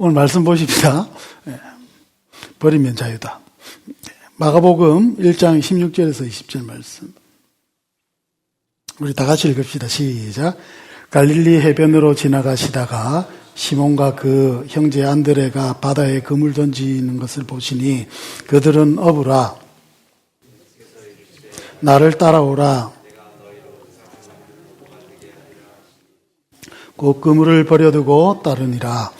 오늘 말씀 보십시다. 버리면 자유다. 마가복음 1장 16절에서 20절 말씀. 우리 다 같이 읽읍시다. 시작. 갈릴리 해변으로 지나가시다가 시몬과 그 형제 안드레가 바다에 그물 던지는 것을 보시니 그들은 어부라. 나를 따라오라. 곧 그물을 버려두고 따르니라.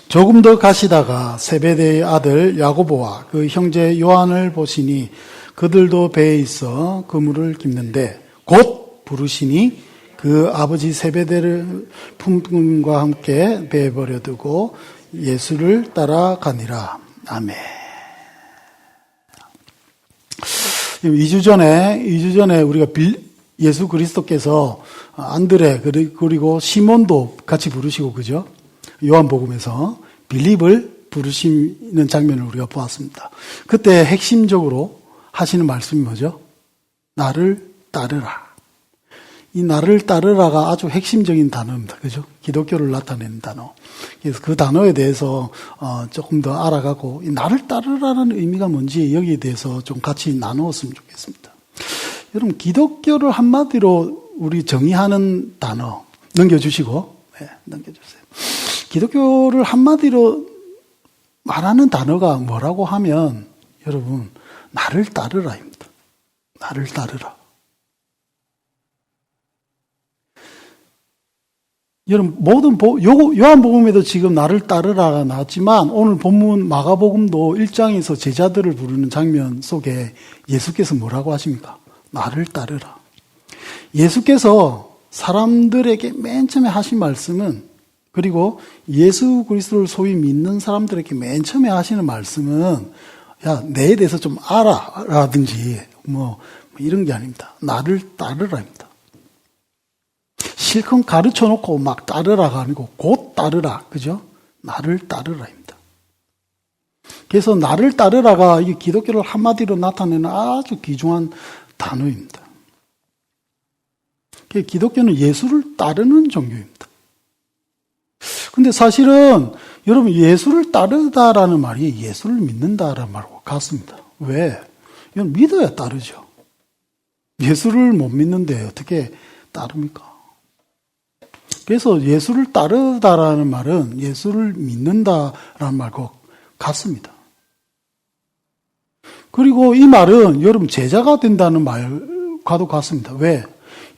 조금 더 가시다가 세베대의 아들 야고보와 그 형제 요한을 보시니 그들도 배에 있어 그물을 깁는데 곧 부르시니 그 아버지 세베대를 품과 함께 배에 버려두고 예수를 따라가니라. 아멘. 2주 전에 우리가 예수 그리스도께서 안드레 그리고 시몬도 같이 부르시고 그죠? 요한복음에서 빌립을 부르시는 장면을 우리가 보았습니다. 그때 핵심적으로 하시는 말씀이 뭐죠? 나를 따르라. 이 나를 따르라가 아주 핵심적인 단어입니다. 그죠? 기독교를 나타내는 단어. 그래서 그 단어에 대해서 조금 더 알아가고 이 나를 따르라는 의미가 뭔지 여기에 대해서 좀 같이 나누었으면 좋겠습니다. 여러분 기독교를 한마디로 우리 정의하는 단어 넘겨주시고 넘겨주세요. 기독교를 한마디로 말하는 단어가 뭐라고 하면 여러분 나를 따르라입니다. 나를 따르라. 여러분 모든 요한복음에도 지금 나를 따르라가 나왔지만 오늘 본문 마가복음도 1장에서 제자들을 부르는 장면 속에 예수께서 뭐라고 하십니까? 나를 따르라. 예수께서 사람들에게 맨 처음에 하신 말씀은 그리고 예수 그리스도를 소위 믿는 사람들에게 맨 처음에 하시는 말씀은 야 내에 대해서 좀 알아라든지 뭐 이런 게 아닙니다. 나를 따르라입니다. 실컷 가르쳐 놓고 막 따르라가 아니고 곧 따르라. 그죠? 나를 따르라입니다. 그래서 나를 따르라가 이 기독교를 한마디로 나타내는 아주 귀중한 단어입니다. 기독교는 예수를 따르는 종교입니다. 근데 사실은 여러분 예수를 따르다라는 말이 예수를 믿는다라는 말과 같습니다. 왜? 이건 믿어야 따르죠. 예수를 못 믿는데 어떻게 따릅니까? 그래서 예수를 따르다라는 말은 예수를 믿는다라는 말과 같습니다. 그리고 이 말은 여러분 제자가 된다는 말과도 같습니다. 왜?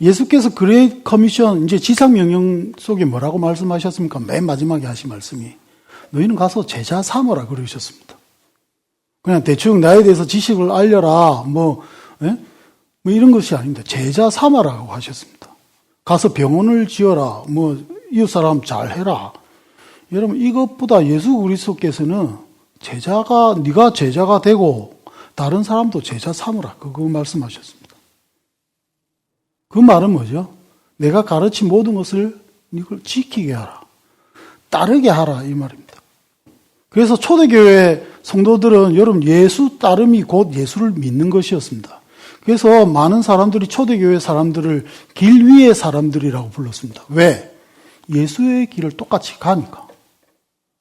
예수께서 그레이트 커미션 이제 지상명령 속에 뭐라고 말씀하셨습니까? 맨 마지막에 하신 말씀이 너희는 가서 제자 삼으라 그러셨습니다. 그냥 대충 나에 대해서 지식을 알려라 뭐 이런 것이 아닙니다. 제자 삼아라고 하셨습니다. 가서 병원을 지어라 뭐 이웃 사람 잘해라. 여러분 이것보다 예수 그리스도께서는 네가 제자가 되고 다른 사람도 제자 삼으라 그거 말씀하셨습니다. 그 말은 뭐죠? 내가 가르친 모든 것을 이걸 지키게 하라. 따르게 하라 이 말입니다. 그래서 초대교회 성도들은 여러분 예수 따름이 곧 예수를 믿는 것이었습니다. 그래서 많은 사람들이 초대교회 사람들을 길 위의 사람들이라고 불렀습니다. 왜? 예수의 길을 똑같이 가니까.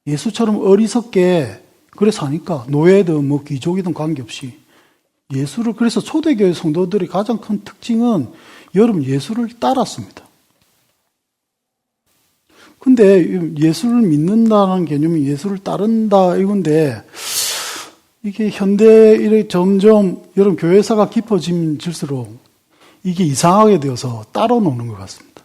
예수처럼 어리석게 그래 사니까 노예든 뭐 귀족이든 관계없이 예수를 그래서 초대교회 성도들의 가장 큰 특징은 여러분 예수를 따랐습니다. 근데 예수를 믿는다는 개념이 예수를 따른다 이건데 이게 현대에 점점 여러분 교회사가 깊어질수록 이게 이상하게 되어서 따로 노는 것 같습니다.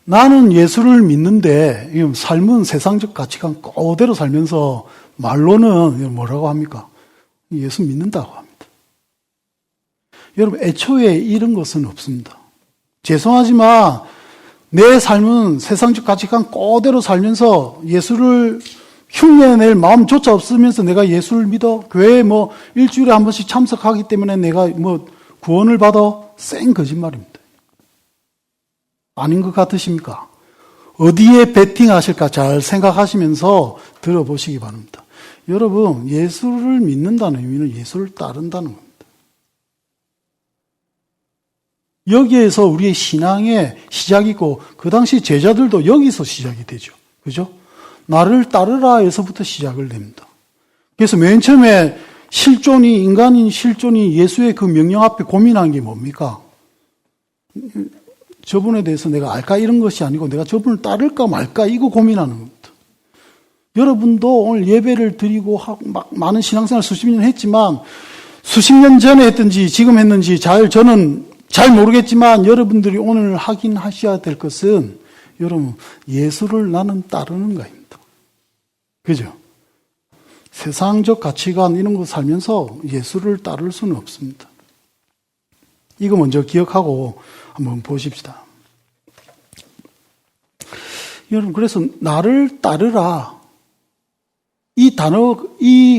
나는 예수를 믿는데 삶은 세상적 가치관 그대로 살면서 말로는 뭐라고 합니까? 예수 믿는다고 합니다. 여러분 애초에 이런 것은 없습니다. 죄송하지만 내 삶은 세상적 가치관 그대로 살면서 예수를 흉내낼 마음조차 없으면서 내가 예수를 믿어 교회에 뭐 일주일에 한 번씩 참석하기 때문에 내가 뭐 구원을 받아 쌩 거짓말입니다. 아닌 것 같으십니까? 어디에 베팅하실까 잘 생각하시면서 들어보시기 바랍니다. 여러분 예수를 믿는다는 의미는 예수를 따른다는 겁니다. 여기에서 우리의 신앙의 시작이고 그 당시 제자들도 여기서 시작이 되죠. 그죠? 나를 따르라에서부터 시작을 됩니다. 그래서 맨 처음에 인간인 실존이 예수의 그 명령 앞에 고민한 게 뭡니까? 저분에 대해서 내가 알까 이런 것이 아니고 내가 저분을 따를까 말까 이거 고민하는 겁니다. 여러분도 오늘 예배를 드리고 많은 신앙생활 수십 년 했지만 수십 년 전에 했든지 지금 했는지 저는 잘 모르겠지만 여러분들이 오늘 확인하셔야 될 것은 여러분 예수를 나는 따르는 거입니다. 그죠? 세상적 가치관 이런 거 살면서 예수를 따를 수는 없습니다. 이거 먼저 기억하고 한번 보십시다. 여러분 그래서 나를 따르라.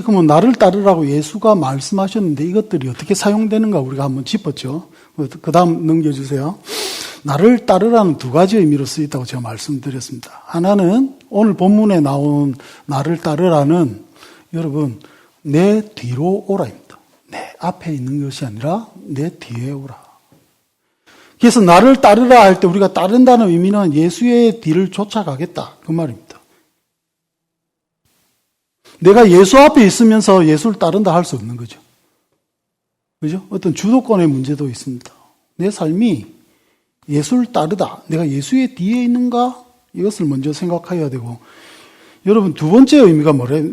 그러면 나를 따르라고 예수가 말씀하셨는데 이것들이 어떻게 사용되는가 우리가 한번 짚었죠. 그 다음 넘겨주세요. 나를 따르라는 두 가지 의미로 쓰였다고 제가 말씀드렸습니다. 하나는 오늘 본문에 나온 나를 따르라는 여러분 내 뒤로 오라입니다. 내 앞에 있는 것이 아니라 내 뒤에 오라. 그래서 나를 따르라 할 때 우리가 따른다는 의미는 예수의 뒤를 쫓아가겠다 그 말입니다. 내가 예수 앞에 있으면서 예수를 따른다 할 수 없는 거죠. 그죠? 어떤 주도권의 문제도 있습니다. 내 삶이 예수를 따르다. 내가 예수의 뒤에 있는가? 이것을 먼저 생각해야 되고. 여러분, 두 번째 의미가 뭐래?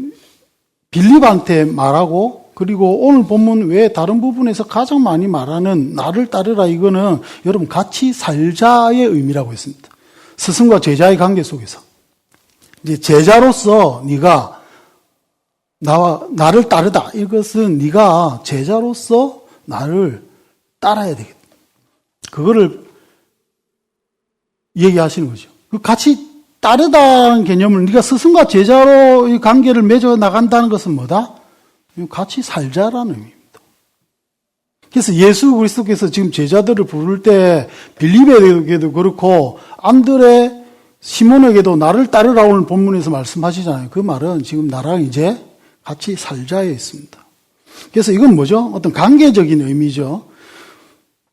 빌립한테 말하고, 그리고 오늘 본문 외에 다른 부분에서 가장 많이 말하는 나를 따르라. 이거는 여러분 같이 살자의 의미라고 했습니다. 스승과 제자의 관계 속에서. 이제 제자로서 네가 나를 따르다. 이것은 네가 제자로서 나를 따라야 되겠다. 그거를 얘기하시는 거죠. 같이 따르다는 개념을 네가 스승과 제자로의 관계를 맺어 나간다는 것은 뭐다? 같이 살자라는 의미입니다. 그래서 예수 그리스도께서 지금 제자들을 부를 때 빌립에게도 그렇고 안드레, 시몬에게도 나를 따르라 오늘 본문에서 말씀하시잖아요. 그 말은 지금 나랑 이제 같이 살자에 있습니다. 그래서 이건 뭐죠? 어떤 관계적인 의미죠.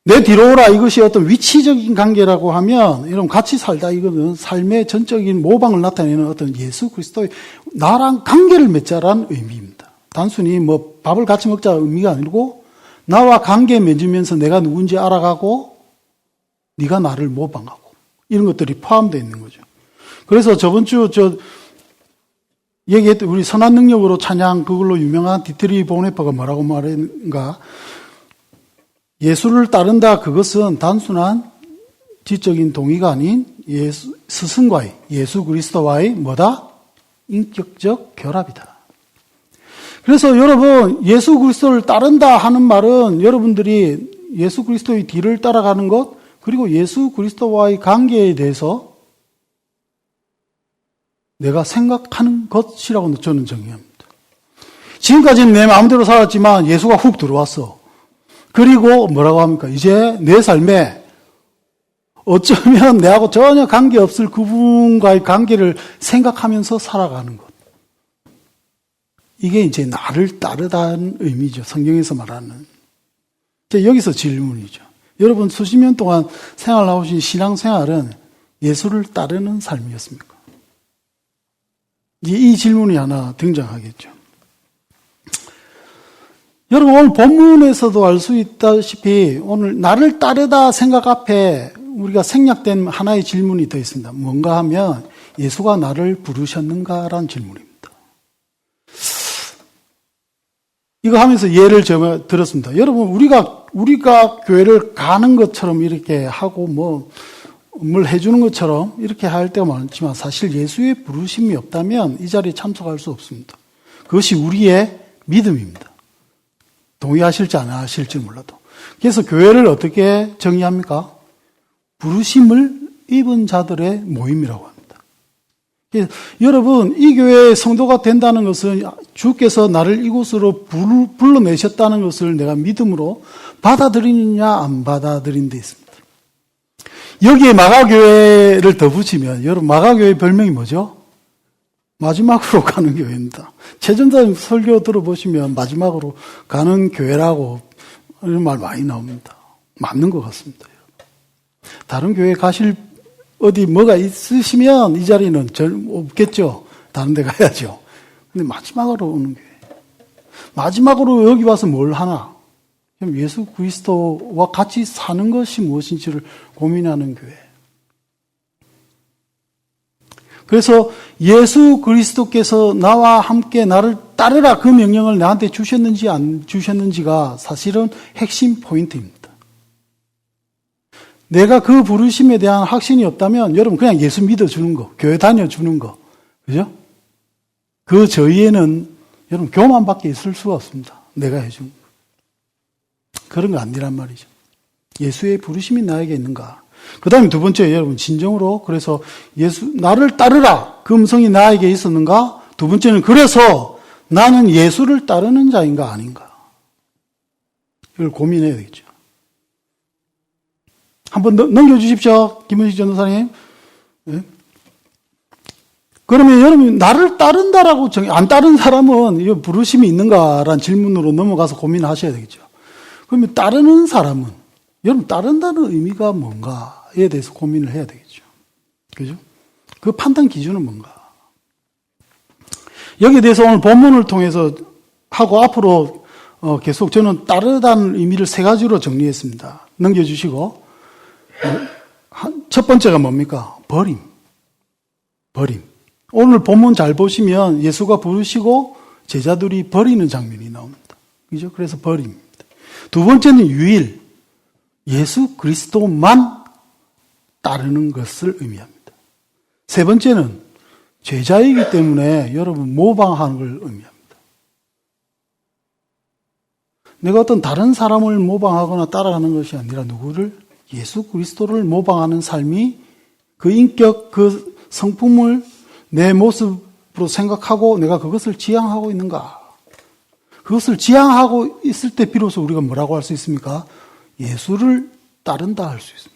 내 뒤로 오라 이것이 어떤 위치적인 관계라고 하면 여러분 같이 살다 이거는 삶의 전적인 모방을 나타내는 어떤 예수 그리스도의 나랑 관계를 맺자라는 의미입니다. 단순히 뭐 밥을 같이 먹자 의미가 아니고 나와 관계 맺으면서 내가 누군지 알아가고 네가 나를 모방하고 이런 것들이 포함되어 있는 거죠. 그래서 저번 주 얘기했던 우리 선한 능력으로 찬양 그걸로 유명한 디트리 보네퍼가 뭐라고 말했는가? 예수를 따른다 그것은 단순한 지적인 동의가 아닌 스승과의 예수 그리스도와의 뭐다? 인격적 결합이다. 그래서 여러분 예수 그리스도를 따른다 하는 말은 여러분들이 예수 그리스도의 뒤를 따라가는 것 그리고 예수 그리스도와의 관계에 대해서 내가 생각하는 것이라고 저는 정의합니다. 지금까지는 내 마음대로 살았지만 예수가 훅 들어왔어. 그리고 뭐라고 합니까? 이제 내 삶에 어쩌면 내하고 전혀 관계없을 그분과의 관계를 생각하면서 살아가는 것. 이게 이제 나를 따르다는 의미죠. 성경에서 말하는. 여기서 질문이죠. 여러분 수십 년 동안 생활하신 신앙생활은 예수를 따르는 삶이었습니까? 이 질문이 하나 등장하겠죠. 여러분 오늘 본문에서도 알 수 있다시피 오늘 나를 따르다 생각 앞에 우리가 생략된 하나의 질문이 더 있습니다. 뭔가 하면 예수가 나를 부르셨는가라는 질문입니다. 이거 하면서 예를 들었습니다. 여러분 우리가 교회를 가는 것처럼 이렇게 하고 뭘 해주는 것처럼 이렇게 할 때가 많지만 사실 예수의 부르심이 없다면 이 자리에 참석할 수 없습니다. 그것이 우리의 믿음입니다. 동의하실지 안 하실지 몰라도. 그래서 교회를 어떻게 정의합니까? 부르심을 입은 자들의 모임이라고 합니다. 그래서 여러분 이 교회의 성도가 된다는 것은 주께서 나를 이곳으로 불러내셨다는 것을 내가 믿음으로 받아들이느냐 안 받아들인 데 있습니다. 여기에 마가교회를 더 붙이면 여러분 마가교회 별명이 뭐죠? 마지막으로 가는 교회입니다. 최전자 설교 들어보시면 마지막으로 가는 교회라고 이런 말 많이 나옵니다. 맞는 것 같습니다. 다른 교회 가실 어디 뭐가 있으시면 이 자리는 없겠죠. 다른 데 가야죠. 근데 마지막으로 오는 교회. 마지막으로 여기 와서 뭘 하나? 예수 그리스도와 같이 사는 것이 무엇인지를 고민하는 교회. 그래서 예수 그리스도께서 나와 함께 나를 따르라 그 명령을 나한테 주셨는지 안 주셨는지가 사실은 핵심 포인트입니다. 내가 그 부르심에 대한 확신이 없다면 여러분 그냥 예수 믿어주는 거, 교회 다녀주는 거, 그죠? 그 저희에는 여러분 교만밖에 있을 수가 없습니다. 내가 해준 거. 그런 거 아니란 말이죠. 예수의 부르심이 나에게 있는가? 그 다음에 두 번째, 여러분, 진정으로, 그래서 나를 따르라. 그 음성이 나에게 있었는가? 두 번째는, 그래서 나는 예수를 따르는 자인가 아닌가? 이걸 고민해야 되겠죠. 한번 넘겨주십시오. 김은식 전도사님. 네? 그러면 여러분, 나를 따른다라고 안 따른 사람은 이 부르심이 있는가라는 질문으로 넘어가서 고민하셔야 되겠죠. 그러면 따르는 사람은, 여러분, 따른다는 의미가 뭔가에 대해서 고민을 해야 되겠죠. 그죠? 그 판단 기준은 뭔가. 여기에 대해서 오늘 본문을 통해서 하고 앞으로 계속 저는 따르다는 의미를 세 가지로 정리했습니다. 넘겨주시고. 첫 번째가 뭡니까? 버림. 오늘 본문 잘 보시면 예수가 부르시고 제자들이 버리는 장면이 나옵니다. 그죠? 그래서 버림입니다. 두 번째는 유일. 예수 그리스도만 따르는 것을 의미합니다. 세 번째는 제자이기 때문에 여러분 모방하는 걸 의미합니다. 내가 어떤 다른 사람을 모방하거나 따라가는 것이 아니라 누구를? 예수 그리스도를 모방하는 삶이 그 인격, 그 성품을 내 모습으로 생각하고 내가 그것을 지향하고 있는가? 그것을 지향하고 있을 때 비로소 우리가 뭐라고 할 수 있습니까? 예수를 따른다 할 수 있습니다.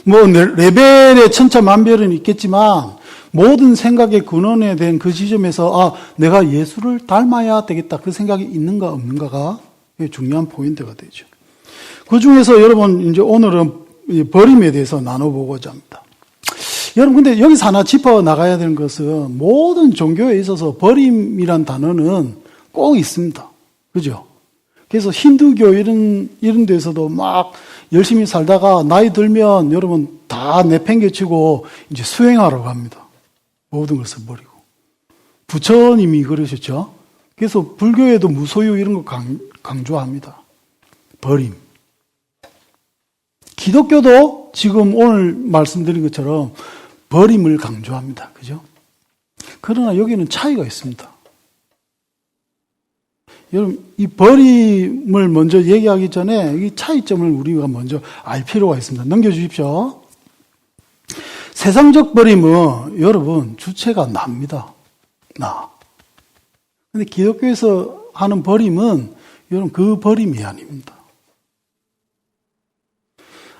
뭐 레벨의 천차만별은 있겠지만 모든 생각의 근원에 대한 그 지점에서 내가 예수를 닮아야 되겠다 그 생각이 있는가 없는가가 중요한 포인트가 되죠. 그 중에서 여러분 이제 오늘은 버림에 대해서 나눠보고자 합니다. 여러분 근데 여기서 하나 짚어 나가야 되는 것은 모든 종교에 있어서 버림이란 단어는 꼭 있습니다. 그죠? 그래서 힌두교 이런 데서도 막 열심히 살다가 나이 들면 여러분 다 내팽개치고 이제 수행하러 갑니다. 모든 것을 버리고. 부처님이 그러셨죠. 그래서 불교에도 무소유 이런 거 강조합니다. 버림. 기독교도 지금 오늘 말씀드린 것처럼 버림을 강조합니다. 그죠? 그러나 여기는 차이가 있습니다. 여러분, 이 버림을 먼저 얘기하기 전에 이 차이점을 우리가 먼저 알 필요가 있습니다. 넘겨주십시오. 세상적 버림은 여러분 주체가 납니다. 나. 근데 기독교에서 하는 버림은 여러분 그 버림이 아닙니다.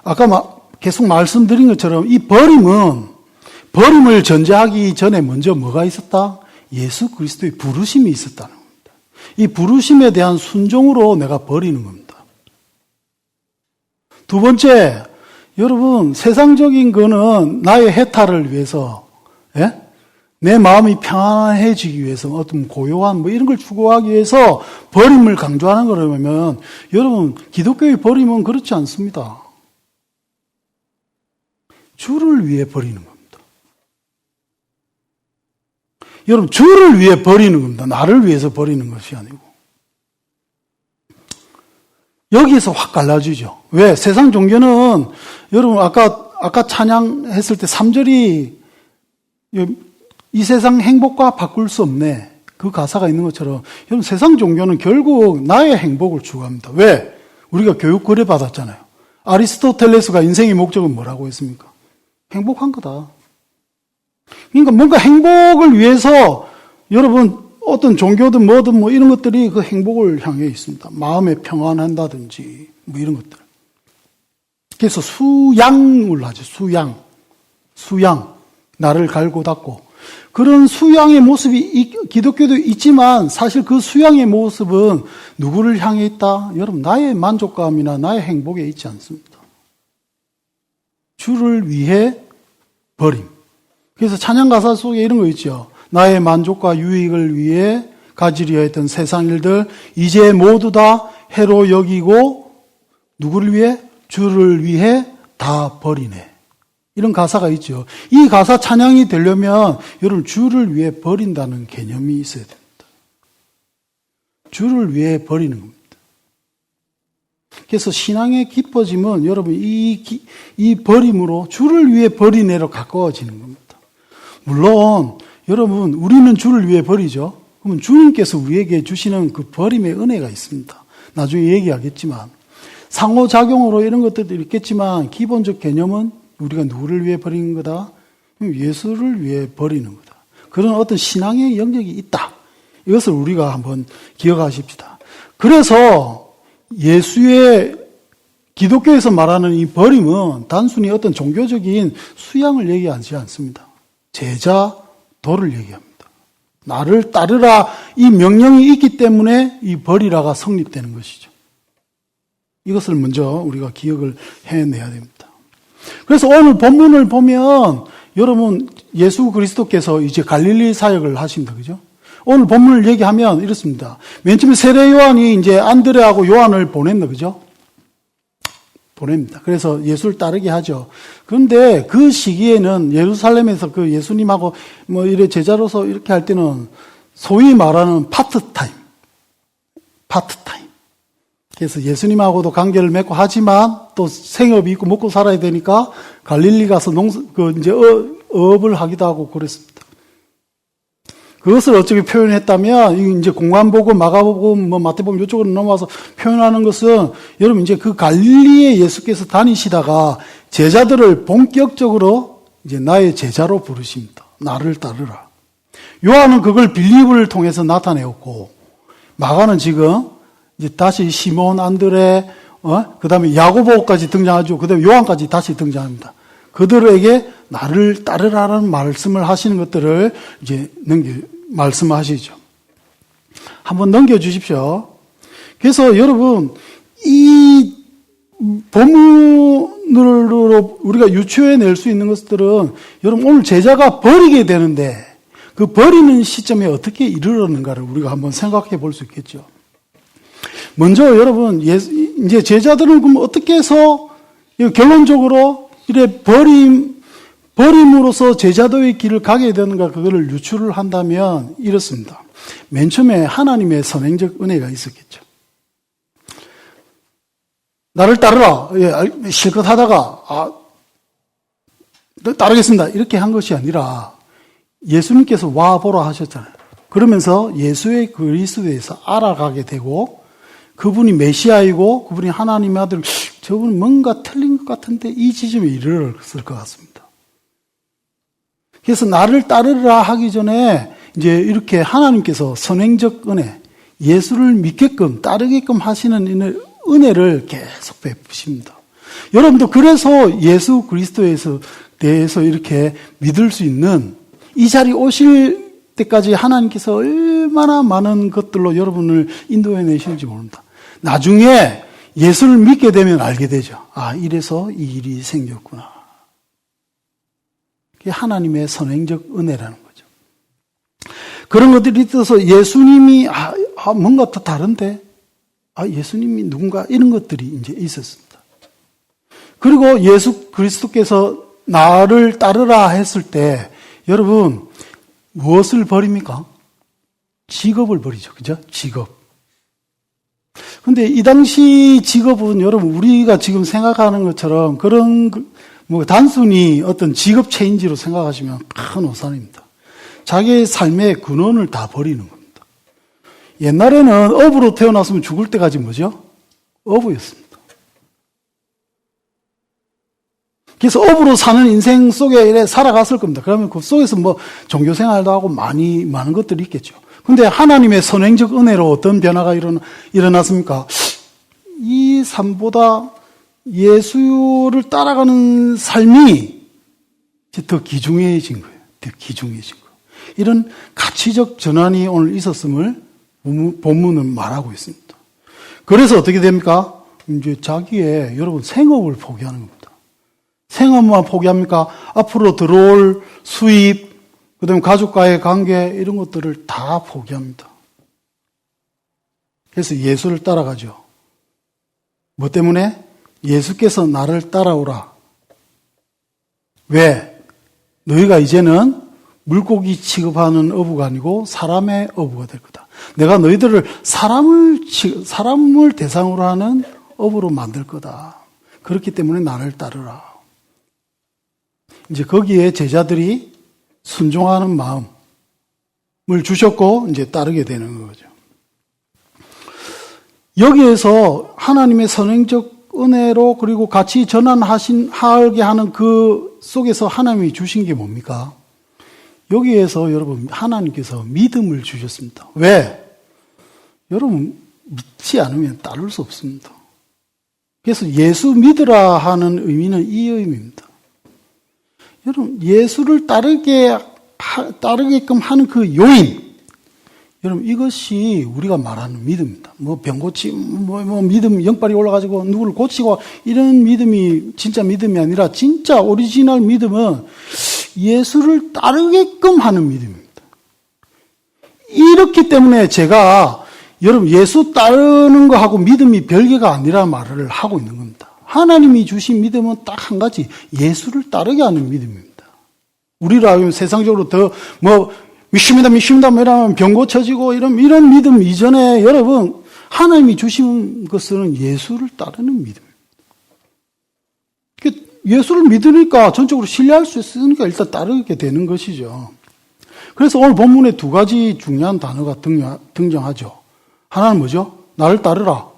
아까 계속 말씀드린 것처럼 이 버림을 전제하기 전에 먼저 뭐가 있었다? 예수 그리스도의 부르심이 있었다는 겁니다. 이 부르심에 대한 순종으로 내가 버리는 겁니다. 두 번째, 여러분 세상적인 거는 나의 해탈을 위해서, 내 마음이 평안해지기 위해서 어떤 고요한 이런 걸 추구하기 위해서 버림을 강조하는 거라면 여러분 기독교의 버림은 그렇지 않습니다. 주를 위해 버리는 겁니다. 여러분 주를 위해 버리는 겁니다. 나를 위해서 버리는 것이 아니고. 여기에서 확 갈라지죠. 왜? 세상 종교는 여러분 아까 찬양했을 때 3절이 이 세상 행복과 바꿀 수 없네. 그 가사가 있는 것처럼 여러분 세상 종교는 결국 나의 행복을 추구합니다. 왜? 우리가 교육 그래 받았잖아요. 아리스토텔레스가 인생의 목적은 뭐라고 했습니까? 행복한 거다. 그러니까 뭔가 행복을 위해서 여러분 어떤 종교든 뭐든 이런 것들이 그 행복을 향해 있습니다. 마음에 평안한다든지 이런 것들. 그래서 수양을 하죠. 수양. 나를 갈고 닦고. 그런 수양의 모습이 기독교도 있지만 사실 그 수양의 모습은 누구를 향해 있다? 여러분 나의 만족감이나 나의 행복에 있지 않습니다. 주를 위해 버림. 그래서 찬양 가사 속에 이런 거 있죠. 나의 만족과 유익을 위해 가지려 했던 세상 일들 이제 모두 다 해로 여기고 누구를 위해? 주를 위해 다 버리네. 이런 가사가 있죠. 이 가사 찬양이 되려면 여러분 주를 위해 버린다는 개념이 있어야 됩니다. 주를 위해 버리는 겁니다. 그래서 신앙의 깊어짐은 여러분 이 버림으로 주를 위해 버리네로 가까워지는 겁니다. 물론 여러분 우리는 주를 위해 버리죠. 그러면 주님께서 우리에게 주시는 그 버림의 은혜가 있습니다. 나중에 얘기하겠지만 상호작용으로 이런 것들도 있겠지만 기본적 개념은 우리가 누구를 위해 버리는 거다? 예수를 위해 버리는 거다. 그런 어떤 신앙의 영역이 있다. 이것을 우리가 한번 기억하십시다. 그래서 예수의 기독교에서 말하는 이 버림은 단순히 어떤 종교적인 수양을 얘기하지 않습니다. 제자도를 얘기합니다. 나를 따르라 이 명령이 있기 때문에 이 버리라가 성립되는 것이죠. 이것을 먼저 우리가 기억을 해내야 됩니다. 그래서 오늘 본문을 보면 여러분 예수 그리스도께서 이제 갈릴리 사역을 하신다. 그죠? 오늘 본문을 얘기하면 이렇습니다. 맨 처음에 세례 요한이 이제 안드레하고 요한을 보냈다. 그죠? 보냅니다. 그래서 예수를 따르게 하죠. 그런데 그 시기에는 예루살렘에서 그 예수님하고 뭐 이래 제자로서 이렇게 할 때는 소위 말하는 파트타임. 그래서 예수님하고도 관계를 맺고 하지만 또 생업이 있고 먹고 살아야 되니까 갈릴리 가서 이제 어업을 하기도 하고 그랬습니다. 그것을 어떻게 표현했다면, 이제 공관복음, 마가복음, 마태복음 이쪽으로 넘어와서 표현하는 것은 여러분 이제 그 갈릴리에 예수께서 다니시다가 제자들을 본격적으로 이제 나의 제자로 부르십니다. 나를 따르라. 요한은 그걸 빌립을 통해서 나타내었고, 마가는 지금 이제 다시 시몬, 안드레, 그 다음에 야고보까지 등장하죠. 그 다음에 요한까지 다시 등장합니다. 그들에게 나를 따르라는 말씀을 하시는 것들을 이제 말씀하시죠. 한번 넘겨주십시오. 그래서 여러분, 이 본문으로 우리가 유추해낼 수 있는 것들은 여러분 오늘 제자가 버리게 되는데 그 버리는 시점에 어떻게 이르렀는가를 우리가 한번 생각해 볼 수 있겠죠. 먼저 여러분, 이제 제자들은 그럼 어떻게 해서 결론적으로 이래 버림으로써 제자도의 길을 가게 되는가 그거를 유추를 한다면 이렇습니다. 맨 처음에 하나님의 선행적 은혜가 있었겠죠. 나를 따르라. 실컷 하다가 따르겠습니다. 이렇게 한 것이 아니라 예수님께서 와보라 하셨잖아요. 그러면서 예수의 그리스도에서 알아가게 되고 그분이 메시아이고 그분이 하나님의 아들, 저분은 뭔가 틀린 것 같은데 이 지점에 이르렀을 것 같습니다. 그래서 나를 따르라 하기 전에 이제 이렇게 하나님께서 선행적 은혜, 예수를 믿게끔 따르게끔 하시는 은혜를 계속 베푸십니다. 여러분도 그래서 예수 그리스도에서 대해서 이렇게 믿을 수 있는 이 자리 오실 때까지 하나님께서 얼마나 많은 것들로 여러분을 인도해 내시는지 모릅니다. 나중에 예수를 믿게 되면 알게 되죠. 이래서 이 일이 생겼구나. 그게 하나님의 선행적 은혜라는 거죠. 그런 것들이 있어서 예수님이 뭔가 더 다른데 예수님이 누군가 이런 것들이 이제 있었습니다. 그리고 예수 그리스도께서 나를 따르라 했을 때 여러분 무엇을 버립니까? 직업을 버리죠. 그죠? 직업. 근데 이 당시 직업은 여러분 우리가 지금 생각하는 것처럼 그런 단순히 어떤 직업 체인지로 생각하시면 큰 오산입니다. 자기의 삶의 근원을 다 버리는 겁니다. 옛날에는 어부로 태어났으면 죽을 때까지 뭐죠? 어부였습니다. 그래서 어부로 사는 인생 속에 이래 살아갔을 겁니다. 그러면 그 속에서 종교 생활도 하고 많은 것들이 있겠죠. 근데 하나님의 선행적 은혜로 어떤 변화가 일어났습니까? 이 삶보다 예수를 따라가는 삶이 더 귀중해진 거예요. 더 귀중해진 거예요. 이런 가치적 전환이 오늘 있었음을 본문은 말하고 있습니다. 그래서 어떻게 됩니까? 이제 자기의 여러분 생업을 포기하는 겁니다. 생업만 포기합니까? 앞으로 들어올 수입, 그다음에 가족과의 관계 이런 것들을 다 포기합니다. 그래서 예수를 따라가죠. 뭐 때문에? 예수께서 나를 따라오라. 왜? 너희가 이제는 물고기 취급하는 어부가 아니고 사람의 어부가 될 거다. 내가 너희들을 사람을 대상으로 하는 어부로 만들 거다. 그렇기 때문에 나를 따르라. 이제 거기에 제자들이 순종하는 마음을 주셨고 이제 따르게 되는 거죠. 여기에서 하나님의 선행적 은혜로 그리고 같이 전환하게 하는 그 속에서 하나님이 주신 게 뭡니까? 여기에서 여러분 하나님께서 믿음을 주셨습니다. 왜? 여러분 믿지 않으면 따를 수 없습니다. 그래서 예수 믿으라 하는 의미는 이 의미입니다. 여러분 예수를 따르게끔 하는 그 요인, 여러분 이것이 우리가 말하는 믿음입니다. 뭐 병고치, 뭐 믿음 영빨이 올라가지고 누구를 고치고 이런 믿음이 진짜 믿음이 아니라 진짜 오리지널 믿음은 예수를 따르게끔 하는 믿음입니다. 이렇기 때문에 제가 여러분 예수 따르는 거하고 믿음이 별개가 아니라 말을 하고 있는 겁니다. 하나님이 주신 믿음은 딱 한 가지, 예수를 따르게 하는 믿음입니다. 우리로 하면 세상적으로 더 믿습니다 뭐 이러면 병 고쳐지고 이런 믿음 이전에 여러분 하나님이 주신 것은 예수를 따르는 믿음입니다. 예수를 믿으니까 전적으로 신뢰할 수 있으니까 일단 따르게 되는 것이죠. 그래서 오늘 본문에 두 가지 중요한 단어가 등장하죠. 하나는 뭐죠? 나를 따르라.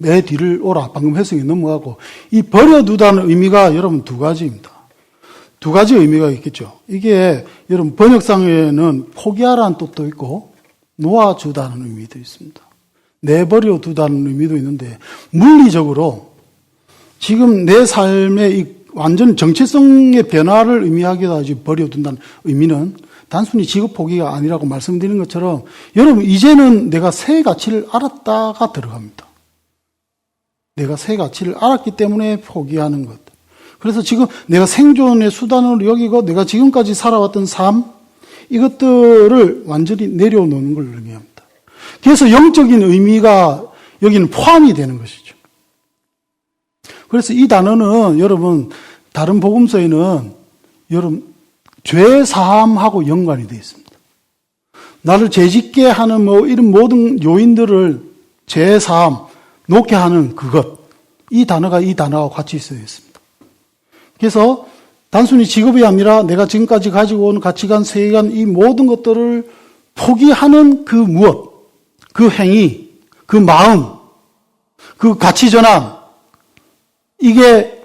내 뒤를 오라. 방금 해석이 넘어가고 이 버려두다는 의미가 여러분 두 가지입니다. 두 가지 의미가 있겠죠. 이게 여러분 번역상에는 포기하라는 뜻도 있고 놓아주다는 의미도 있습니다. 내버려 두다는 의미도 있는데 물리적으로 지금 내 삶의 이 완전 정체성의 변화를 의미하기도 하지 버려둔다는 의미는 단순히 직업 포기가 아니라고 말씀드린 것처럼 여러분 이제는 내가 새 가치를 알았다가 들어갑니다. 내가 새 가치를 알았기 때문에 포기하는 것. 그래서 지금 내가 생존의 수단으로 여기고 내가 지금까지 살아왔던 삶 이것들을 완전히 내려놓는 걸 의미합니다. 그래서 영적인 의미가 여기는 포함이 되는 것이죠. 그래서 이 단어는 여러분 다른 복음서에는 여러분 죄 사함하고 연관이 되어 있습니다. 나를 죄짓게 하는 이런 모든 요인들을 죄 사함 놓게 하는 그것, 이 단어가 같이 있어야 했습니다. 그래서 단순히 직업이 아니라 내가 지금까지 가지고 온 가치관, 세계관 이 모든 것들을 포기하는 그 무엇, 그 행위, 그 마음, 그 가치 전환, 이게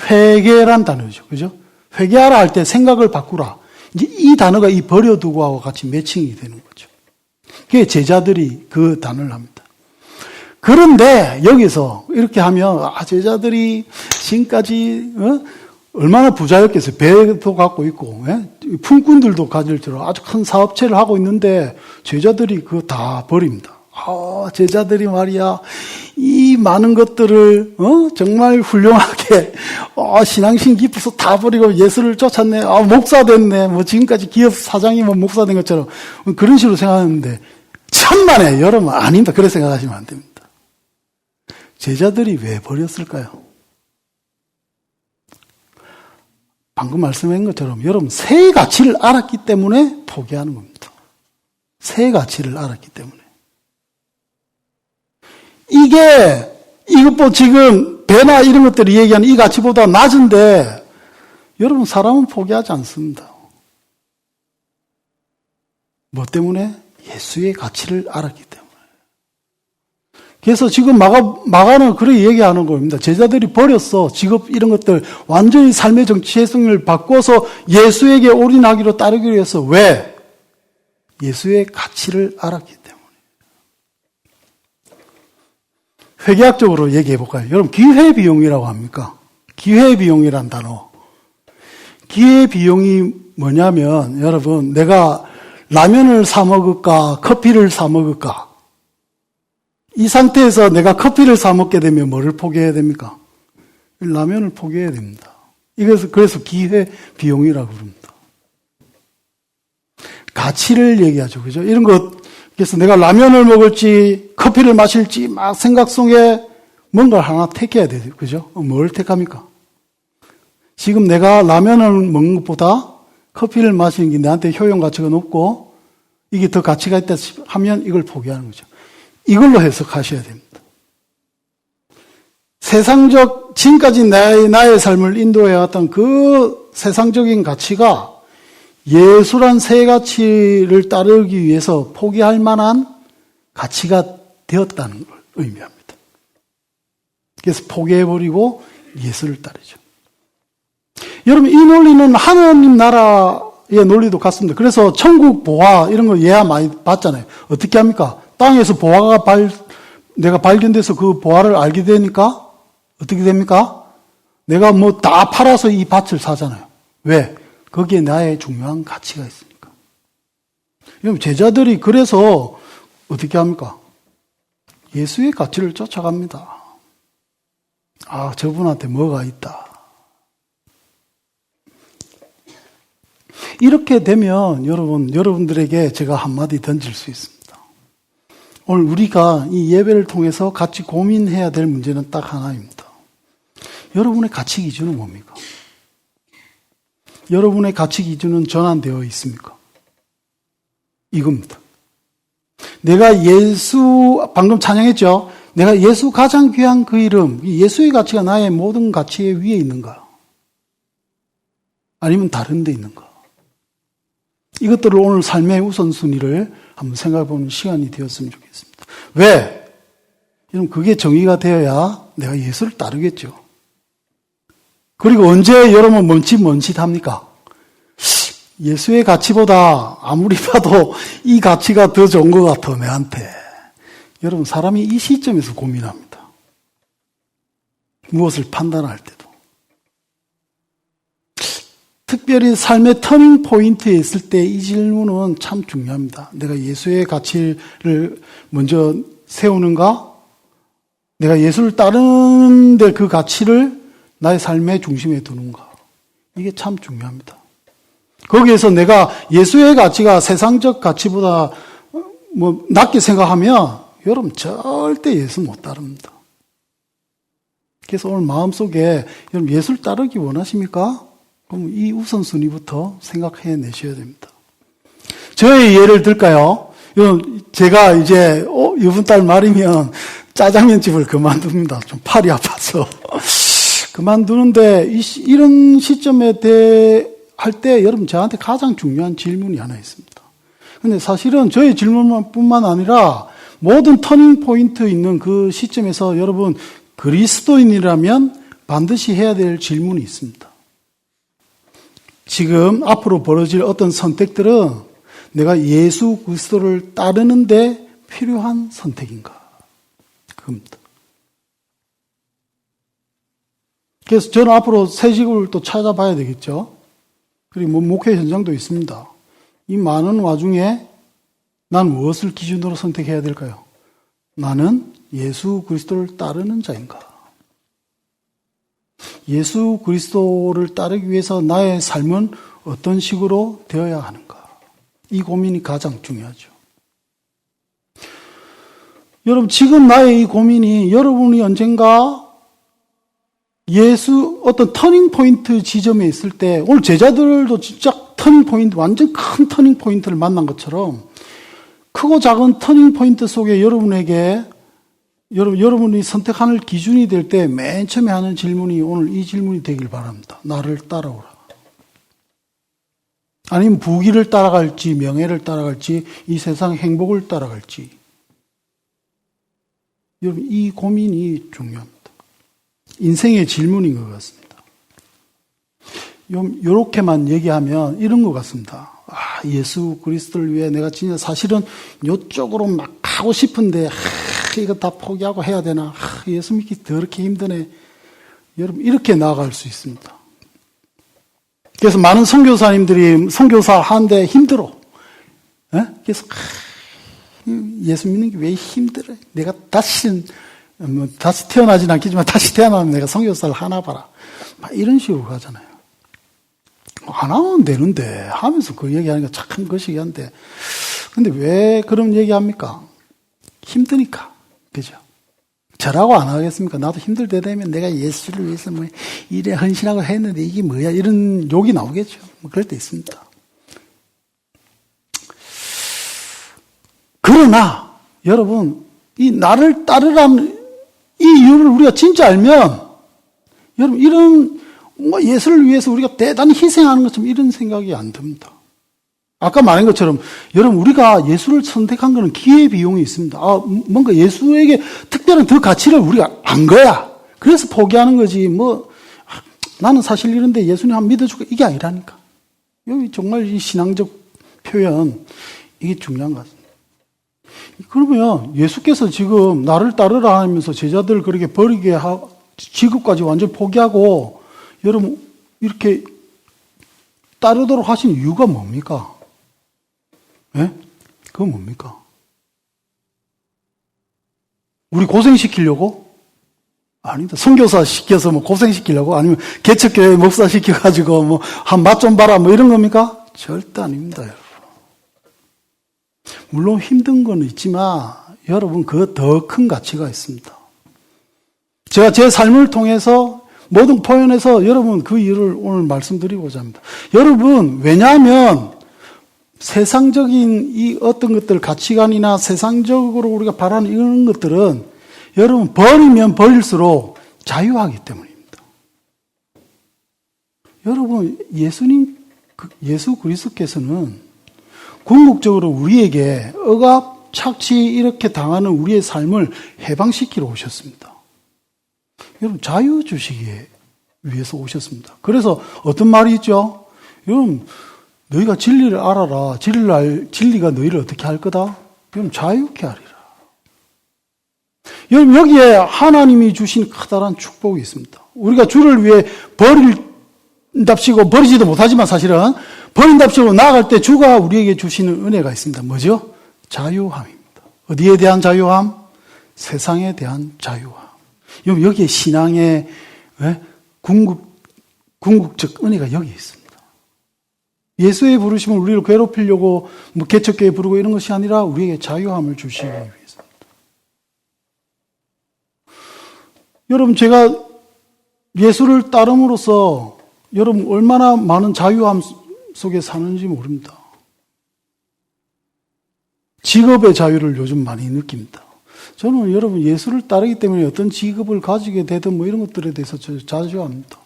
회개란 단어죠. 그죠? 회개하라 할 때 생각을 바꾸라. 이제 이 단어가 이 버려두고하고 같이 매칭이 되는 거죠. 그게 제자들이 그 단어를 합니다. 그런데 여기서 이렇게 하면 제자들이 지금까지 얼마나 부자였겠어요. 배도 갖고 있고 품꾼들도 가질 줄 아주 큰 사업체를 하고 있는데 제자들이 그거 다 버립니다. 제자들이 말이야 이 많은 것들을 정말 훌륭하게 신앙심 깊어서 다 버리고 예수를 쫓았네. 목사 됐네. 지금까지 기업 사장이 목사 된 것처럼 그런 식으로 생각하는데 천만에 여러분 아닙니다. 그렇게 생각하시면 안 됩니다. 제자들이 왜 버렸을까요? 방금 말씀한 것처럼 여러분 새 가치를 알았기 때문에 포기하는 겁니다. 새 가치를 알았기 때문에. 이것 지금 배나 이런 것들이 얘기하는 이 가치보다 낮은데 여러분 사람은 포기하지 않습니다. 뭐 때문에? 예수의 가치를 알았기 때문에. 그래서 지금 마가는 그렇게 얘기하는 겁니다. 제자들이 버렸어. 직업 이런 것들 완전히 삶의 정체성을 바꿔서 예수에게 올인하기로 따르기로 해서 왜? 예수의 가치를 알았기 때문에. 회계학적으로 얘기해 볼까요? 여러분 기회비용이라고 합니까? 기회비용이란 단어. 기회비용이 뭐냐면 여러분 내가 라면을 사 먹을까 커피를 사 먹을까 이 상태에서 내가 커피를 사 먹게 되면 뭐를 포기해야 됩니까? 라면을 포기해야 됩니다. 그래서 기회비용이라고 부릅니다. 가치를 얘기하죠. 그죠? 이런 것, 그래서 내가 라면을 먹을지, 커피를 마실지, 막 생각 속에 뭔가를 하나 택해야 돼요. 그죠? 뭘 택합니까? 지금 내가 라면을 먹는 것보다 커피를 마시는 게 나한테 효용 가치가 높고, 이게 더 가치가 있다 하면 이걸 포기하는 거죠. 이걸로 해석하셔야 됩니다. 세상적, 지금까지 나의 삶을 인도해왔던 그 세상적인 가치가 예수란 새 가치를 따르기 위해서 포기할 만한 가치가 되었다는 걸 의미합니다. 그래서 포기해버리고 예수를 따르죠. 여러분, 이 논리는 하나님 나라의 논리도 같습니다. 그래서 천국 보화 이런 거 예화 많이 봤잖아요. 어떻게 합니까? 땅에서 보화가 내가 발견돼서 그 보화를 알게 되니까 어떻게 됩니까? 내가 뭐 다 팔아서 이 밭을 사잖아요. 왜? 거기에 나의 중요한 가치가 있으니까. 여러분, 제자들이 그래서 어떻게 합니까? 예수의 가치를 쫓아갑니다. 아, 저분한테 뭐가 있다. 이렇게 되면 여러분들에게 제가 한마디 던질 수 있습니다. 오늘 우리가 이 예배를 통해서 같이 고민해야 될 문제는 딱 하나입니다. 여러분의 가치 기준은 뭡니까? 여러분의 가치 기준은 전환되어 있습니까? 이겁니다. 내가 방금 찬양했죠? 내가 예수 가장 귀한 그 이름, 예수의 가치가 나의 모든 가치에 위에 있는가? 아니면 다른 데 있는가? 이것들을 오늘 삶의 우선순위를 한번 생각해보는 시간이 되었으면 좋겠습니다. 왜? 여러분, 그게 정의가 되어야 내가 예수를 따르겠죠. 그리고 언제 여러분 멈칫합니까? 예수의 가치보다 아무리 봐도 이 가치가 더 좋은 것 같아, 내한테. 여러분, 사람이 이 시점에서 고민합니다. 무엇을 판단할 때도. 특별히 삶의 터닝 포인트에 있을 때 이 질문은 참 중요합니다. 내가 예수의 가치를 먼저 세우는가? 내가 예수를 따르는데 그 가치를 나의 삶의 중심에 두는가? 이게 참 중요합니다. 거기에서 내가 예수의 가치가 세상적 가치보다 낮게 생각하면 여러분 절대 예수 못 따릅니다. 그래서 오늘 마음속에 여러분 예수를 따르기 원하십니까? 그럼 이 우선순위부터 생각해 내셔야 됩니다. 저의 예를 들까요? 제가 이제 이번 달 말이면 짜장면집을 그만둡니다. 좀 팔이 아파서. 그만두는데 이런 시점에 할 때 여러분 저한테 가장 중요한 질문이 하나 있습니다. 근데 사실은 저의 질문뿐만 아니라 모든 터닝 포인트 있는 그 시점에서 여러분 그리스도인이라면 반드시 해야 될 질문이 있습니다. 지금 앞으로 벌어질 어떤 선택들은 내가 예수 그리스도를 따르는데 필요한 선택인가? 그겁니다. 그래서 저는 앞으로 새 직업을 또 찾아봐야 되겠죠. 그리고 목회 현장도 있습니다. 이 많은 와중에 난 무엇을 기준으로 선택해야 될까요? 나는 예수 그리스도를 따르는 자인가? 예수 그리스도를 따르기 위해서 나의 삶은 어떤 식으로 되어야 하는가? 이 고민이 가장 중요하죠. 여러분, 지금 나의 이 고민이 여러분이 언젠가 어떤 터닝 포인트 지점에 있을 때, 오늘 제자들도 진짜 터닝 포인트, 완전 큰 터닝 포인트를 만난 것처럼 크고 작은 터닝 포인트 속에 여러분이 선택하는 기준이 될 때 맨 처음에 하는 질문이 오늘 이 질문이 되길 바랍니다. 나를 따라오라. 아니면 부귀를 따라갈지, 명예를 따라갈지, 이 세상 행복을 따라갈지. 여러분, 이 고민이 중요합니다. 인생의 질문인 것 같습니다. 요렇게만 얘기하면 이런 것 같습니다. 예수 그리스도를 위해 내가 진짜 사실은 요쪽으로 막 하고 싶은데, 이거 다 포기하고 해야 되나? 예수 믿기 더럽게 힘드네. 여러분, 이렇게 나아갈 수 있습니다. 그래서 많은 선교사님들이 선교사 하는데 힘들어. 그래서 예수 믿는 게 왜 힘들어? 내가 다시 태어나진 않겠지만 다시 태어나면 내가 선교사를 하나 봐라. 막 이런 식으로 가잖아요. 안 하면 되는데 하면서 그 얘기하니까 참 거시기한데 근데 왜 그런 얘기합니까? 힘드니까. 그죠? 저라고 안 하겠습니까? 나도 힘들 때 되면 내가 예수를 위해서 뭐 이래 헌신하고 했는데 이게 뭐야? 이런 욕이 나오겠죠. 뭐 그럴 때 있습니다. 그러나 여러분 이 나를 따르라는 이 이유를 우리가 진짜 알면 여러분 이런 뭐 예수를 위해서 우리가 대단히 희생하는 것처럼 이런 생각이 안 듭니다. 아까 말한 것처럼 여러분 우리가 예수를 선택한 것은 기회비용이 있습니다. 뭔가 예수에게 특별한 더 가치를 우리가 안 거야. 그래서 포기하는 거지. 나는 사실 이런데 예수님 한번 믿어줄까? 이게 아니라니까. 여기 정말 이 신앙적 표현 이게 중요한 것 같습니다. 그러면 예수께서 지금 나를 따르라 하면서 제자들을 그렇게 버리게 지급까지 완전히 포기하고 여러분 이렇게 따르도록 하신 이유가 뭡니까? 예? 그건 뭡니까? 우리 고생시키려고? 아니다. 선교사 시켜서 고생시키려고? 아니면 개척교회 목사 시켜가지고 한 맛 좀 봐라 이런 겁니까? 절대 아닙니다, 여러분. 물론 힘든 건 있지만 여러분 그 더 큰 가치가 있습니다. 제가 제 삶을 통해서 모든 표현에서 여러분 그 이유를 오늘 말씀드리고자 합니다. 여러분 왜냐하면 세상적인 이 어떤 것들 가치관이나 세상적으로 우리가 바라는 이런 것들은 여러분 버리면 버릴수록 자유하기 때문입니다. 여러분 예수 그리스도께서는 궁극적으로 우리에게 억압, 착취 이렇게 당하는 우리의 삶을 해방시키러 오셨습니다. 여러분 자유 주시기 위해서 오셨습니다. 그래서 어떤 말이 있죠? 여러분 너희가 진리를 알아라. 진리가 너희를 어떻게 할 거다? 여러분 자유케 하리라. 여러분 여기에 하나님이 주신 커다란 축복이 있습니다. 우리가 주를 위해 버린답시고 버리지도 못하지만 사실은 버린답시고 나아갈 때 주가 우리에게 주시는 은혜가 있습니다. 뭐죠? 자유함입니다. 어디에 대한 자유함? 세상에 대한 자유함. 여기에 신앙의 궁극적 은혜가 여기 있습니다. 예수의 부르심은 우리를 괴롭히려고 개척교회 부르고 이런 것이 아니라 우리에게 자유함을 주시기 위해서입니다. 여러분 제가 예수를 따름으로써 여러분 얼마나 많은 자유함 속에 사는지 모릅니다. 직업의 자유를 요즘 많이 느낍니다. 저는 여러분 예수를 따르기 때문에 어떤 직업을 가지게 되든 이런 것들에 대해서 자주합니다.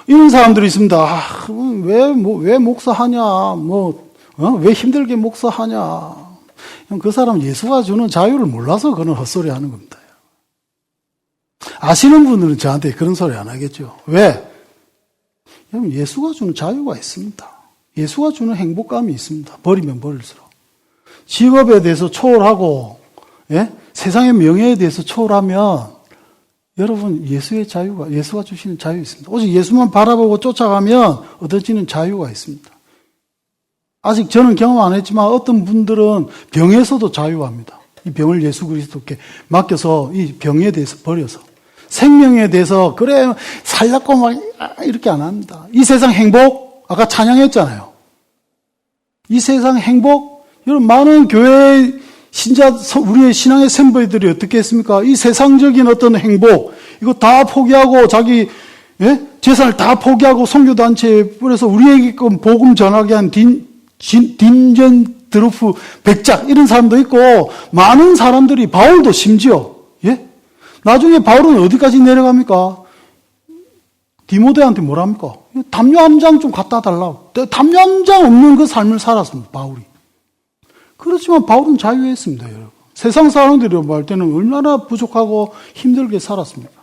이런 사람들이 있습니다. 왜 목사하냐? 왜 힘들게 목사하냐? 그 사람 예수가 주는 자유를 몰라서 그런 헛소리 하는 겁니다. 아시는 분들은 저한테 그런 소리 안 하겠죠. 왜? 여러분 예수가 주는 자유가 있습니다. 예수가 주는 행복감이 있습니다. 버리면 버릴수록. 직업에 대해서 초월하고 세상의 명예에 대해서 초월하면 여러분 예수가 주시는 자유 있습니다. 오직 예수만 바라보고 쫓아가면 얻어지는 자유가 있습니다. 아직 저는 경험 안 했지만 어떤 분들은 병에서도 자유합니다. 이 병을 예수 그리스도께 맡겨서 이 병에 대해서 버려서 생명에 대해서 그래 살라고 이렇게 안 합니다. 이 세상 행복 아까 찬양했잖아요. 이 세상 행복 여러분 많은 교회 신자 우리의 신앙의 샘보이들이 어떻게 했습니까? 이 세상적인 어떤 행복 이거 다 포기하고 자기 재산을 다 포기하고 선교단체에 뿌려서 우리에게 복음 전하게 한 딘젠드루프 백작 이런 사람도 있고 많은 사람들이 바울도 심지어 나중에 바울은 어디까지 내려갑니까? 디모데한테 뭐랍니까? 담요 한 장 좀 갖다 달라고. 담요 한 장 없는 그 삶을 살았습니다. 바울이. 그렇지만 바울은 자유했습니다. 여러분. 세상 사람들이 볼 때는 얼마나 부족하고 힘들게 살았습니까?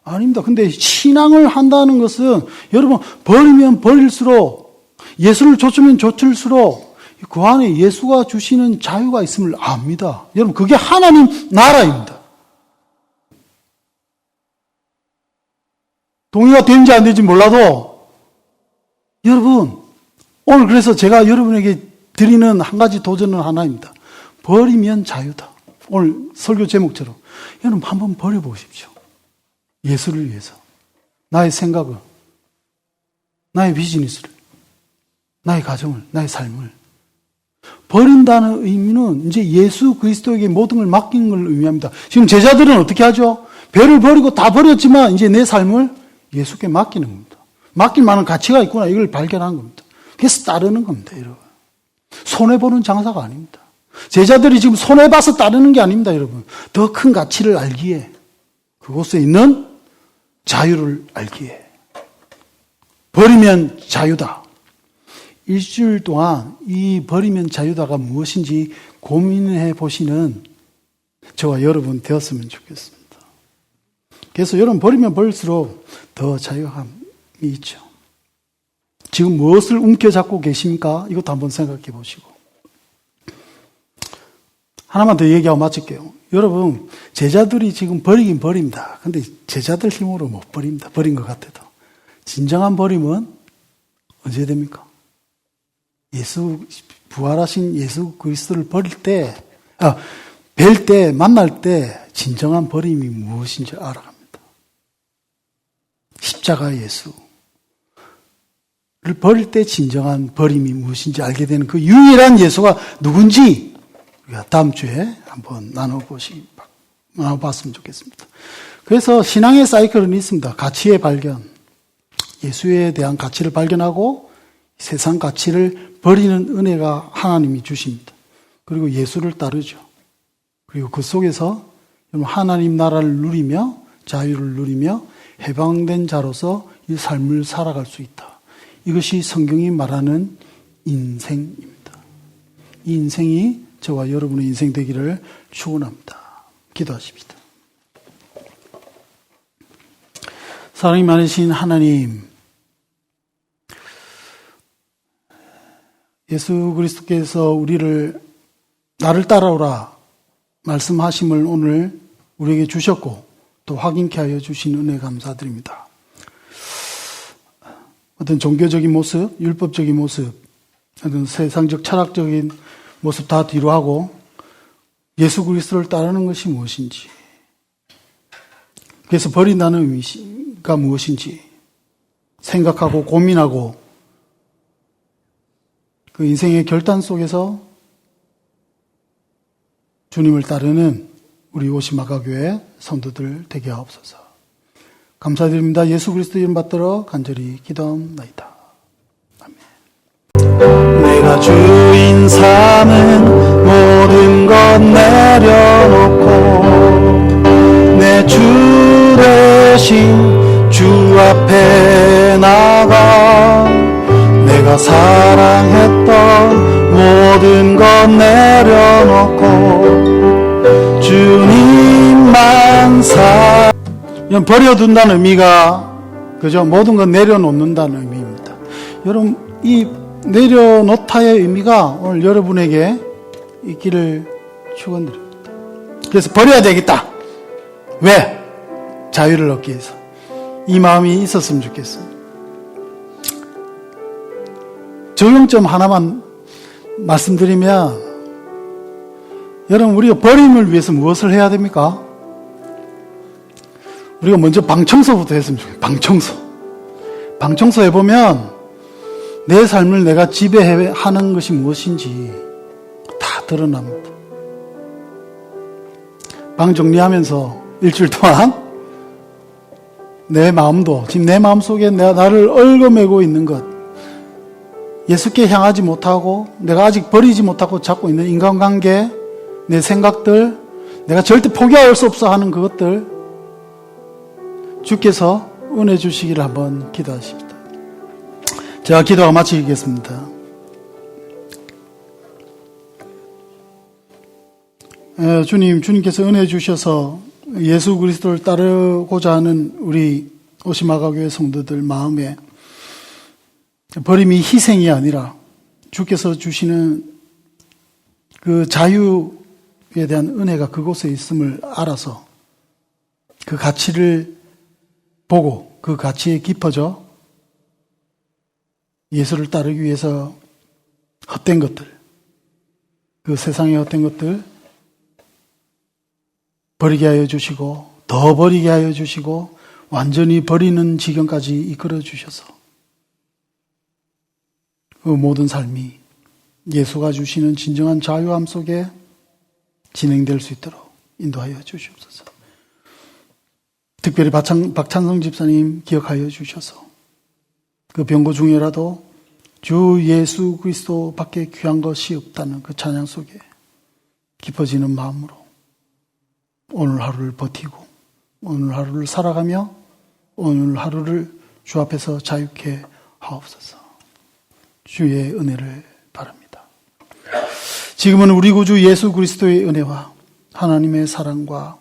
아닙니다. 근데 신앙을 한다는 것은 여러분 버리면 버릴수록 예수를 좇으면 좇을수록 그 안에 예수가 주시는 자유가 있음을 압니다. 여러분 그게 하나님 나라입니다. 동의가 되는지 안 되는지 몰라도 여러분 오늘 그래서 제가 여러분에게 드리는 한 가지 도전은 하나입니다. 버리면 자유다. 오늘 설교 제목처럼 여러분 한번 버려보십시오. 예수를 위해서 나의 생각을 나의 비즈니스를, 나의 가정을, 나의 삶을. 버린다는 의미는 이제 예수 그리스도에게 모든 걸 맡긴 걸 의미합니다. 지금 제자들은 어떻게 하죠? 배를 버리고 다 버렸지만 이제 내 삶을 예수께 맡기는 겁니다. 맡길 만한 가치가 있구나 이걸 발견한 겁니다. 그래서 따르는 겁니다, 여러분. 손해보는 장사가 아닙니다. 제자들이 지금 손해봐서 따르는 게 아닙니다, 여러분. 더 큰 가치를 알기에, 그곳에 있는 자유를 알기에. 버리면 자유다. 일주일 동안 이 버리면 자유다가 무엇인지 고민해 보시는 저와 여러분 되었으면 좋겠습니다. 그래서 여러분 버리면 버릴수록 더 자유함이 있죠. 지금 무엇을 움켜잡고 계십니까? 이것도 한번 생각해 보시고. 하나만 더 얘기하고 마칠게요. 여러분, 제자들이 지금 버리긴 버립니다. 근데 제자들 힘으로 못 버립니다. 버린 것 같아도. 진정한 버림은 언제 됩니까? 부활하신 예수 그리스도를 뵐 때, 만날 때 진정한 버림이 무엇인지 알아갑니다. 십자가 예수를 버릴 때 진정한 버림이 무엇인지 알게 되는 그 유일한 예수가 누군지 우리가 다음 주에 한번 나눠봤으면 좋겠습니다. 그래서 신앙의 사이클은 있습니다. 가치의 발견. 예수에 대한 가치를 발견하고 세상 가치를 버리는 은혜가 하나님이 주십니다. 그리고 예수를 따르죠. 그리고 그 속에서 하나님 나라를 누리며 자유를 누리며 해방된 자로서 이 삶을 살아갈 수 있다. 이것이 성경이 말하는 인생입니다. 이 인생이 저와 여러분의 인생 되기를 축원합니다. 기도하십시다. 사랑이 많으신 하나님, 예수 그리스도께서 나를 따라오라 말씀하심을 오늘 우리에게 주셨고 또 확인케 하여 주신 은혜 감사드립니다. 어떤 종교적인 모습, 율법적인 모습, 어떤 세상적 철학적인 모습 다 뒤로 하고 예수 그리스도를 따르는 것이 무엇인지, 그래서 버린다는 의미가 무엇인지 생각하고 고민하고 그 인생의 결단 속에서 주님을 따르는 우리 오시마가교회 성도들 되게 하옵소서. 감사드립니다. 예수 그리스도 이름 받들어 간절히 기도합나이다. 아멘. 내가 주인 삼은 모든 것 내려놓고 내 주 대신 주 앞에 나가 내가 사랑했던 모든 것 내려놓고 주님만 버려둔다는 의미가 그죠? 모든 것 내려놓는다는 의미입니다. 여러분, 이 내려놓다의 의미가 오늘 여러분에게 있기를 축원드립니다. 그래서 버려야 되겠다. 왜? 자유를 얻기 위해서. 이 마음이 있었으면 좋겠습니다. 적용점 하나만 말씀드리면, 여러분, 우리가 버림을 위해서 무엇을 해야 됩니까? 우리가 먼저 방청소부터 했으면 좋겠어요. 방청소 해보면 내 삶을 내가 지배하는 것이 무엇인지 다 드러납니다. 방 정리하면서 일주일 동안 내 마음도, 지금 내 마음속에 나를 얽어매고 있는 것, 예수께 향하지 못하고 내가 아직 버리지 못하고 잡고 있는 인간관계, 내 생각들, 내가 절대 포기할 수 없어 하는 그것들, 주께서 은혜 주시기를 한번 기도하십니다. 제가 기도가 마치겠습니다. 주님께서 은혜 주셔서 예수 그리스도를 따르고자 하는 우리 오시마가교회 성도들 마음에 버림이 희생이 아니라 주께서 주시는 그 자유에 대한 은혜가 그곳에 있음을 알아서 그 가치를 보고 그 가치에 깊어져 예수를 따르기 위해서 헛된 것들, 그 세상의 헛된 것들 버리게 하여 주시고 더 버리게 하여 주시고 완전히 버리는 지경까지 이끌어 주셔서 그 모든 삶이 예수가 주시는 진정한 자유함 속에 진행될 수 있도록 인도하여 주시옵소서. 특별히 박찬성 집사님 기억하여 주셔서 그 병고 중에라도 주 예수 그리스도 밖에 귀한 것이 없다는 그 찬양 속에 깊어지는 마음으로 오늘 하루를 버티고 오늘 하루를 살아가며 오늘 하루를 주 앞에서 자유케 하옵소서. 주의 은혜를 바랍니다. 지금은 우리 구주 예수 그리스도의 은혜와 하나님의 사랑과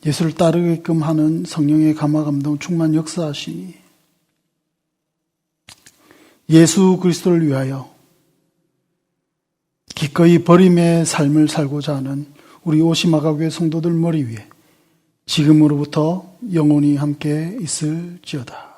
예수를 따르게끔 하는 성령의 감화 감동 충만 역사하시니 예수 그리스도를 위하여 기꺼이 버림의 삶을 살고자 하는 우리 오시마가 교회 성도들 머리 위에 지금으로부터 영원히 함께 있을지어다.